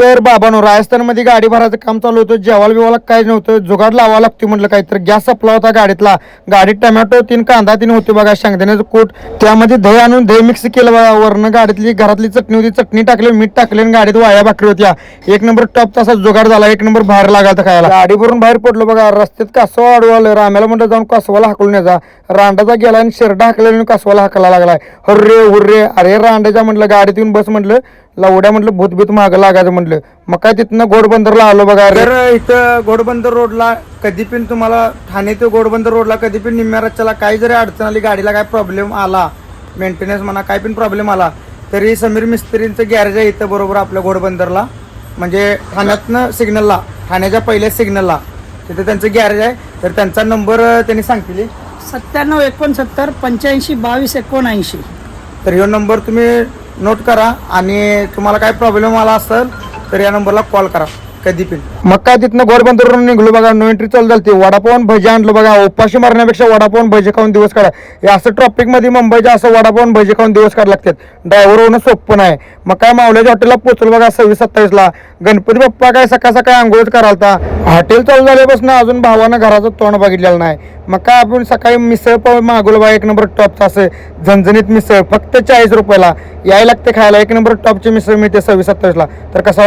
तर बाबांनो राजस्थानमध्ये गाडी भरायचं काम चालू होतं. जेवायला बिवायला काय नव्हतं, जुगाड लावावं लागते म्हटलं काहीतरी. गॅस संपला होता गाडीतला. गाडीत टमॅटो 3 कांदा 3 होते बघा, शेंगदाण्याचं कूट, त्यामध्ये दही आणून दही मिक्स केलं बघा. वरनं गाडीतली घरातली चटणी होती, चटणी टाकली, मीठ टाकले आणि गाडीत वाया भाकरी होत्या. एक नंबर टॉप तसा जुगाड झाला, एक नंबर बाहेर लागायचा खायला. गाडी भरून बाहेर पडलो बघा. रस्त्यात कासवा अडवलं, राम्याला म्हणलं जाऊन कासवाला हाकलून यायचा. रांडाचा गेला आणि शिरडा हाकला कासवाला हाकला लागलाय. हुर्रे हुर्रे, अरे रांडाच्या म्हटलं गाडीत येऊन बस म्हटलं, लावड्या म्हटलं भूतभीत मागं लागायचं म्हटलं. मग काय तिथनं घोडबंदरला आलो बघा. तर इथं घोडबंदर रोडला कधी पण तुम्हाला ठाणे ते घोडबंदर रोडला कधी पण निम्म्या रस्त्याला काही जरी अडचण आली, गाडीला काय प्रॉब्लेम आला, मेंटेनन्स म्हणा काय पण प्रॉब्लेम आला, तरी समीर मिस्त्रींचं गॅरेज आहे इथं बरोबर आपल्या घोडबंदरला. म्हणजे ठाण्यातनं सिग्नलला, ठाण्याच्या पहिल्या सिग्नलला तिथे त्यांचं गॅरेज आहे. तर त्यांचा नंबर त्यांनी सांगतील 97 69 85 22 79. तर ह्यो नंबर तुम्ही नोट करा आणि तुम्हाला काय प्रॉब्लेम आला असेल तर या नंबरला कॉल करा कधी पण. मग काय तिथनं घोडबंदरवरून निघलो बघा. नो एंट्री चालू झाली. वडापावन भजी आणलो बघा. उपाशी मारण्यापेक्षा वडापावन भजी खाऊन दिवस काढा. हे असं ट्रॉफिकमध्ये मुंबईच्या असं वडापावन भजी खाऊन दिवस काढा लागतात. ड्रायव्हर होणं सोपं नाही. मग काय मावल्याच्या हॉटेलला पोचलो बघा 26-27ला. गणपती बाप्पा काय सकाळ सकाळी आंघोळच करालता. हॉटेल चालू झाल्यापासून अजून भावानं घराचं तोंड बघितलेलं नाही. मग काय आपण सकाळी मिसळ पाव मागवलं बघा. एक नंबर टॉपचं असं झणझणीत मिसळ फक्त 40 रुपयाला. यायला लागते खायला. एक नंबर टॉपची मिसळ मिळते 26-27ला. तर कसं